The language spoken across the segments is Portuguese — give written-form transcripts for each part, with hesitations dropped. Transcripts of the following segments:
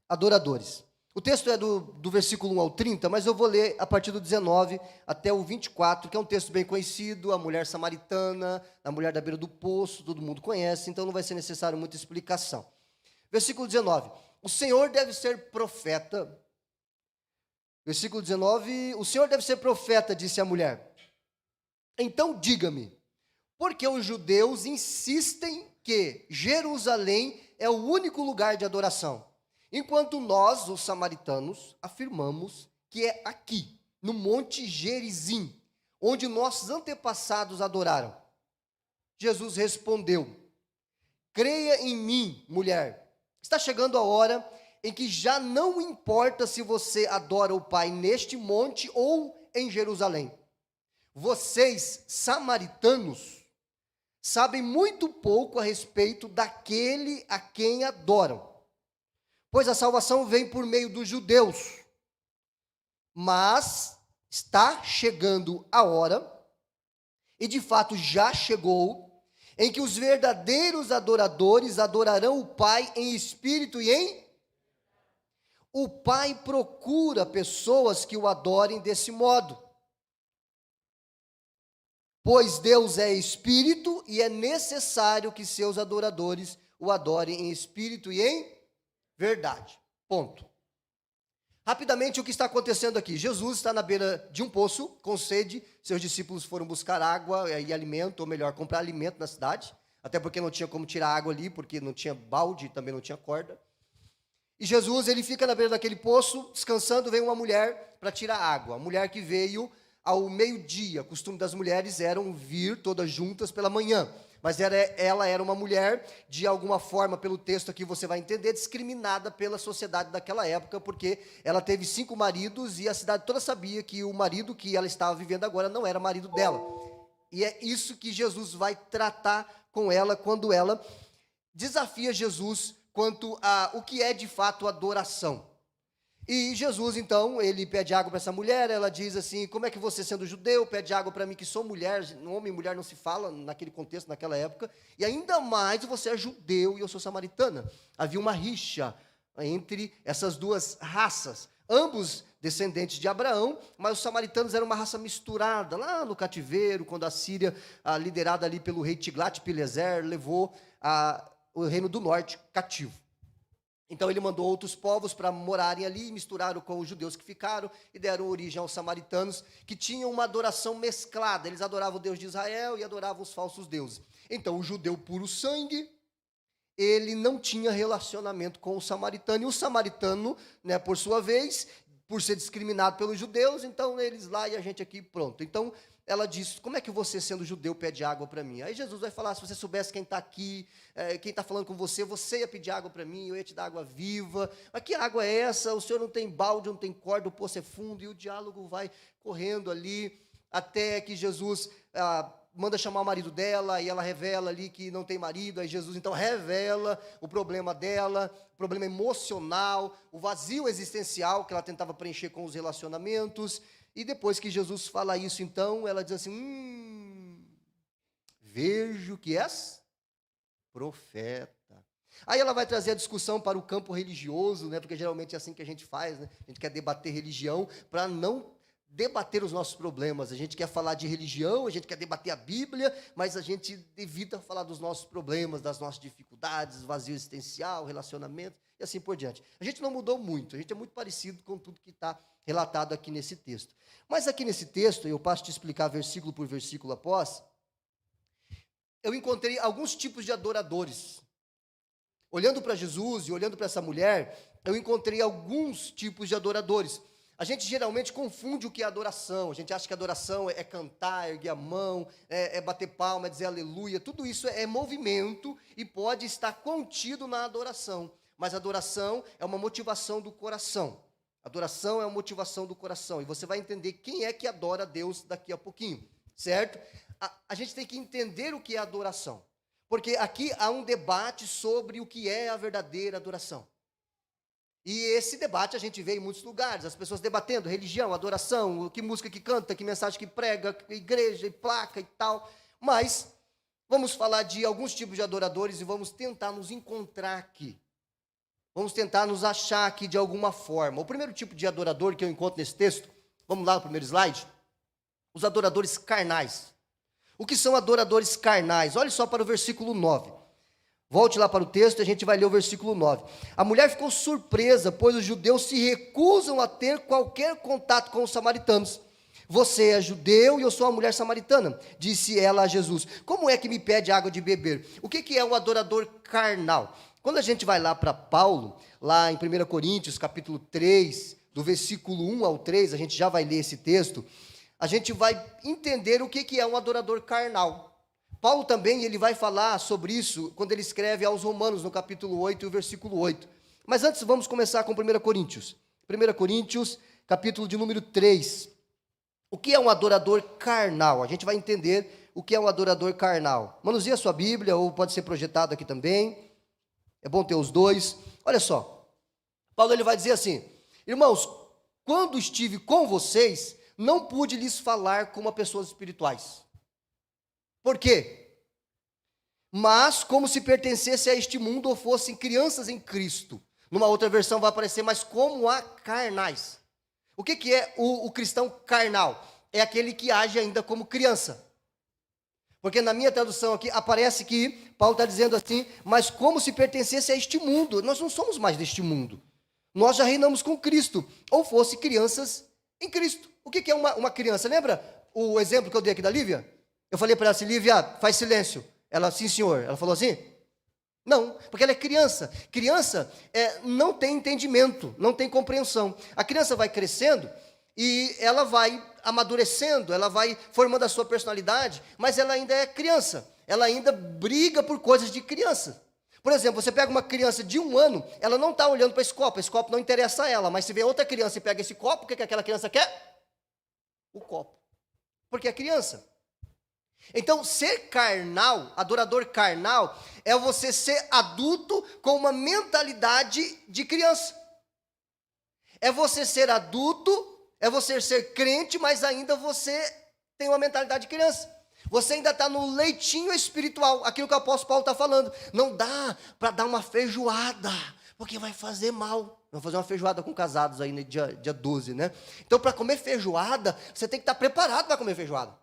adoradores. O texto é do versículo 1 ao 30, mas eu vou ler a partir do 19 até o 24, que é um texto bem conhecido, a mulher samaritana, a mulher da beira do poço, todo mundo conhece, então não vai ser necessário muita explicação. Versículo 19, o Senhor deve ser profeta. Versículo 19, o Senhor deve ser profeta, disse a mulher. Então diga-me, por que os judeus insistem que Jerusalém é o único lugar de adoração, enquanto nós, os samaritanos, afirmamos que é aqui, no Monte Gerizim, onde nossos antepassados adoraram? Jesus respondeu, creia em mim, mulher, está chegando a hora em que já não importa se você adora o Pai neste monte ou em Jerusalém. Vocês, samaritanos, sabem muito pouco a respeito daquele a quem adoram, pois a salvação vem por meio dos judeus. Mas está chegando a hora, e de fato já chegou, em que os verdadeiros adoradores adorarão o Pai em espírito e em... O Pai procura pessoas que o adorem desse modo, pois Deus é espírito e é necessário que seus adoradores o adorem em espírito e em verdade. Ponto. Rapidamente, o que está acontecendo aqui? Jesus está na beira de um poço, com sede, seus discípulos foram buscar água e alimento, ou melhor, comprar alimento na cidade, até porque não tinha como tirar água ali, porque não tinha balde, também não tinha corda. E Jesus, ele fica na beira daquele poço, descansando, vem uma mulher para tirar água, a mulher que veio ao meio-dia. O costume das mulheres eram vir todas juntas pela manhã, mas ela era uma mulher, de alguma forma, pelo texto aqui você vai entender, discriminada pela sociedade daquela época, porque ela teve 5 maridos e a cidade toda sabia que o marido que ela estava vivendo agora não era marido dela. E é isso que Jesus vai tratar com ela quando ela desafia Jesus quanto a o que é de fato adoração. E Jesus, então, ele pede água para essa mulher, ela diz assim, como é que você, sendo judeu, pede água para mim que sou mulher? Homem e mulher não se fala naquele contexto, naquela época, e ainda mais você é judeu e eu sou samaritana. Havia uma rixa entre essas duas raças, ambos descendentes de Abraão, mas os samaritanos eram uma raça misturada, lá no cativeiro, quando a Síria, liderada ali pelo rei Tiglat-Pileser, levou o reino do norte cativo. Então ele mandou outros povos para morarem ali, misturaram com os judeus que ficaram e deram origem aos samaritanos, que tinham uma adoração mesclada. Eles adoravam o Deus de Israel e adoravam os falsos deuses. Então o judeu puro sangue, ele não tinha relacionamento com o samaritano. E o samaritano, né, por sua vez, por ser discriminado pelos judeus, então eles lá e a gente aqui, pronto. Então ela diz, como é que você, sendo judeu, pede água para mim? Aí Jesus vai falar, se você soubesse quem está aqui, quem está falando com você, você ia pedir água para mim, eu ia te dar água viva. Mas que água é essa? O senhor não tem balde, não tem corda, o poço é fundo. E o diálogo vai correndo ali, até que Jesus manda chamar o marido dela, e ela revela ali que não tem marido. Aí Jesus então revela o problema dela, o problema emocional, o vazio existencial que ela tentava preencher com os relacionamentos. E depois que Jesus fala isso, então, ela diz assim, vejo que és profeta. Aí ela vai trazer a discussão para o campo religioso, né, porque geralmente é assim que a gente faz, né? A gente quer debater religião para não debater os nossos problemas. A gente quer falar de religião, a gente quer debater a Bíblia, mas a gente evita falar dos nossos problemas, das nossas dificuldades, vazio existencial, relacionamento, e assim por diante. A gente não mudou muito, a gente é muito parecido com tudo que está relatado aqui nesse texto. Mas aqui nesse texto, eu passo a te explicar versículo por versículo após, eu encontrei alguns tipos de adoradores. Olhando para Jesus e olhando para essa mulher, eu encontrei alguns tipos de adoradores. A gente geralmente confunde o que é adoração. A gente acha que adoração é cantar, erguer a mão, é bater palma, é dizer aleluia. Tudo isso é movimento e pode estar contido na adoração. Mas adoração é uma motivação do coração. Adoração é uma motivação do coração. E você vai entender quem é que adora a Deus daqui a pouquinho, certo? A gente tem que entender o que é adoração. Porque aqui há um debate sobre o que é a verdadeira adoração. E esse debate a gente vê em muitos lugares, as pessoas debatendo religião, adoração, que música que canta, que mensagem que prega, igreja e placa e tal. Mas vamos falar de alguns tipos de adoradores e vamos tentar nos encontrar aqui. Vamos tentar nos achar aqui de alguma forma. O primeiro tipo de adorador que eu encontro nesse texto, vamos lá no primeiro slide, os adoradores carnais. O que são adoradores carnais? Olhe só para o versículo 9. Volte lá para o texto e a gente vai ler o versículo 9. A mulher ficou surpresa, pois os judeus se recusam a ter qualquer contato com os samaritanos. Você é judeu e eu sou uma mulher samaritana, disse ela a Jesus. Como é que me pede água de beber? O que é um adorador carnal? Quando a gente vai lá para Paulo, lá em 1 Coríntios, capítulo 3, do versículo 1 ao 3, a gente já vai ler esse texto, a gente vai entender o que é um adorador carnal. Paulo também ele vai falar sobre isso quando ele escreve aos Romanos, no capítulo 8 e o versículo 8. Mas antes vamos começar com 1 Coríntios. 1 Coríntios, capítulo de número 3. O que é um adorador carnal? A gente vai entender o que é um adorador carnal. Manuseie a sua Bíblia, ou pode ser projetado aqui também. É bom ter os dois. Olha só. Paulo ele vai dizer assim: irmãos, quando estive com vocês, não pude lhes falar como a pessoas espirituais. Por quê? Mas como se pertencesse a este mundo ou fossem crianças em Cristo. Numa outra versão vai aparecer, mas como a carnais. O que é o cristão carnal? É aquele que age ainda como criança. Porque na minha tradução aqui aparece que Paulo está dizendo assim, mas como se pertencesse a este mundo. Nós não somos mais deste mundo. Nós já reinamos com Cristo. Ou fosse crianças em Cristo. O que é uma criança? Lembra o exemplo que eu dei aqui da Lívia? Eu falei para ela assim, Lívia, faz silêncio. Ela, sim senhor. Ela falou assim? Não, porque ela é criança. Criança não tem entendimento, não tem compreensão. A criança vai crescendo e ela vai amadurecendo, ela vai formando a sua personalidade, mas ela ainda é criança. Ela ainda briga por coisas de criança. Por exemplo, você pega uma criança de 1 ano, ela não está olhando para esse copo não interessa a ela, mas se vem outra criança e pega esse copo, o que aquela criança quer? O copo. Porque é criança. Então, ser carnal, adorador carnal, é você ser adulto com uma mentalidade de criança. É você ser adulto, é você ser crente, mas ainda você tem uma mentalidade de criança. Você ainda está no leitinho espiritual, aquilo que o apóstolo Paulo está falando. Não dá para dar uma feijoada, porque vai fazer mal. Vamos fazer uma feijoada com casados aí no dia 12, né? Então, para comer feijoada, você tem que estar preparado para comer feijoada.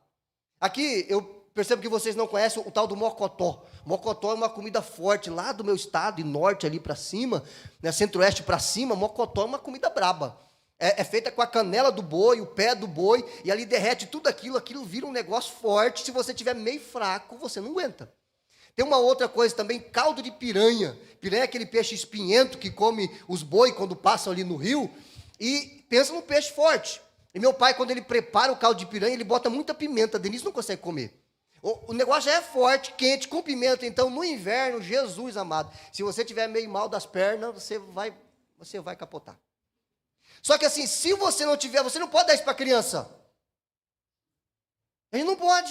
Aqui, eu percebo que vocês não conhecem o tal do mocotó. Mocotó é uma comida forte lá do meu estado, e norte ali para cima, né, centro-oeste para cima. Mocotó é uma comida braba. É feita com a canela do boi, o pé do boi, e ali derrete tudo aquilo vira um negócio forte. Se você tiver meio fraco, você não aguenta. Tem uma outra coisa também, caldo de piranha. Piranha é aquele peixe espinhento que come os boi quando passam ali no rio, e pensa num peixe forte. E meu pai, quando ele prepara o caldo de piranha, ele bota muita pimenta, a Denise não consegue comer. O negócio já é forte, quente, com pimenta. Então, no inverno, Jesus amado, se você tiver meio mal das pernas, você vai capotar. Só que assim, se você não tiver, você não pode dar isso para a criança. A gente não pode.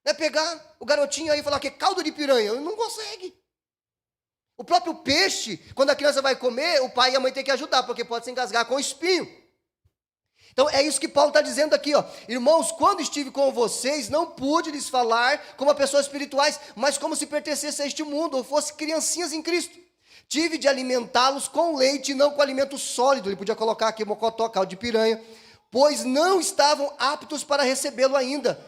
Não é pegar o garotinho aí e falar que é caldo de piranha. Ele não consegue. O próprio peixe, quando a criança vai comer, o pai e a mãe têm que ajudar, porque pode se engasgar com espinho. Então é isso que Paulo está dizendo aqui, ó. Irmãos, quando estive com vocês, não pude lhes falar como a pessoas espirituais, mas como se pertencesse a este mundo, ou fosse criancinhas em Cristo. Tive de alimentá-los com leite e não com alimento sólido. Ele podia colocar aqui mocotó, caldo de piranha, pois não estavam aptos para recebê-lo ainda.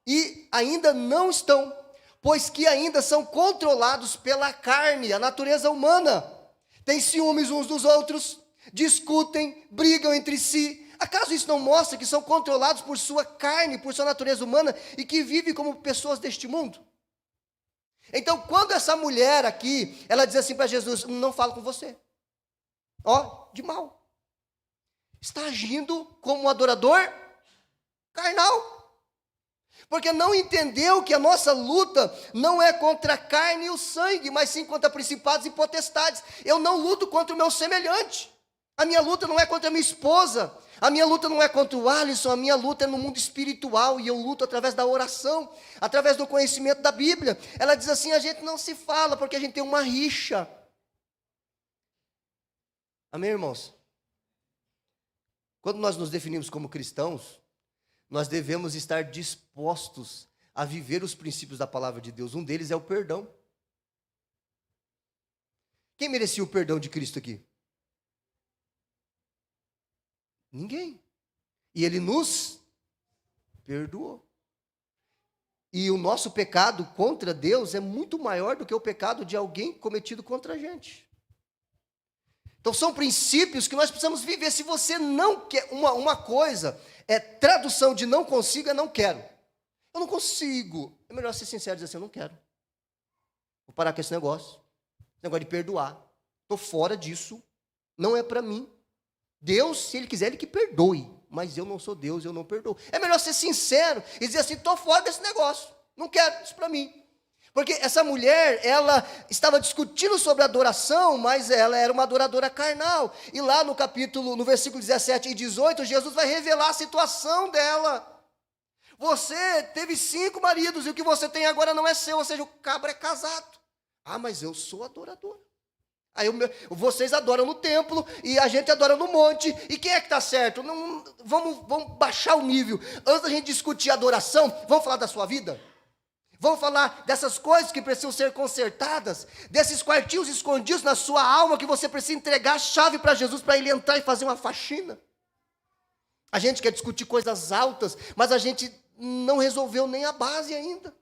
E ainda não estão, pois que ainda são controlados pela carne, a natureza humana. Têm ciúmes uns dos outros, discutem, brigam entre si. Acaso isso não mostra que são controlados por sua carne, por sua natureza humana, e que vivem como pessoas deste mundo? Então, quando essa mulher aqui, ela diz assim para Jesus, não falo com você. Ó, de mal. Está agindo como um adorador carnal. Porque não entendeu que a nossa luta não é contra a carne e o sangue, mas sim contra principados e potestades. Eu não luto contra o meu semelhante. A minha luta não é contra a minha esposa. A minha luta não é contra o Alisson, a minha luta é no mundo espiritual, e eu luto através da oração, através do conhecimento da Bíblia. Ela diz assim, a gente não se fala, porque a gente tem uma rixa. Amém, irmãos? Quando nós nos definimos como cristãos, nós devemos estar dispostos a viver os princípios da palavra de Deus. Um deles é o perdão. Quem merecia o perdão de Cristo aqui? Ninguém. E ele nos perdoou. E o nosso pecado contra Deus é muito maior do que o pecado de alguém cometido contra a gente. Então são princípios que nós precisamos viver. Se você não quer, uma coisa é tradução de não consigo é não quero. Eu não consigo. É melhor ser sincero e dizer assim, eu não quero. Vou parar com esse negócio de perdoar. Estou fora disso, não é para mim. Deus, se Ele quiser, Ele que perdoe. Mas eu não sou Deus, eu não perdoo. É melhor ser sincero e dizer assim, estou fora desse negócio. Não quero isso para mim. Porque essa mulher, ela estava discutindo sobre adoração, mas ela era uma adoradora carnal. E lá no versículo 17 e 18, Jesus vai revelar a situação dela. Você teve 5 maridos e o que você tem agora não é seu, ou seja, o cabra é casado. Ah, mas eu sou adoradora. Aí vocês adoram no templo e a gente adora no monte. E quem é que está certo? Não, vamos baixar o nível. Antes da gente discutir adoração, vamos falar da sua vida? Vamos falar dessas coisas que precisam ser consertadas, desses quartinhos escondidos na sua alma que você precisa entregar a chave para Jesus para Ele entrar e fazer uma faxina. A gente quer discutir coisas altas, mas a gente não resolveu nem a base ainda.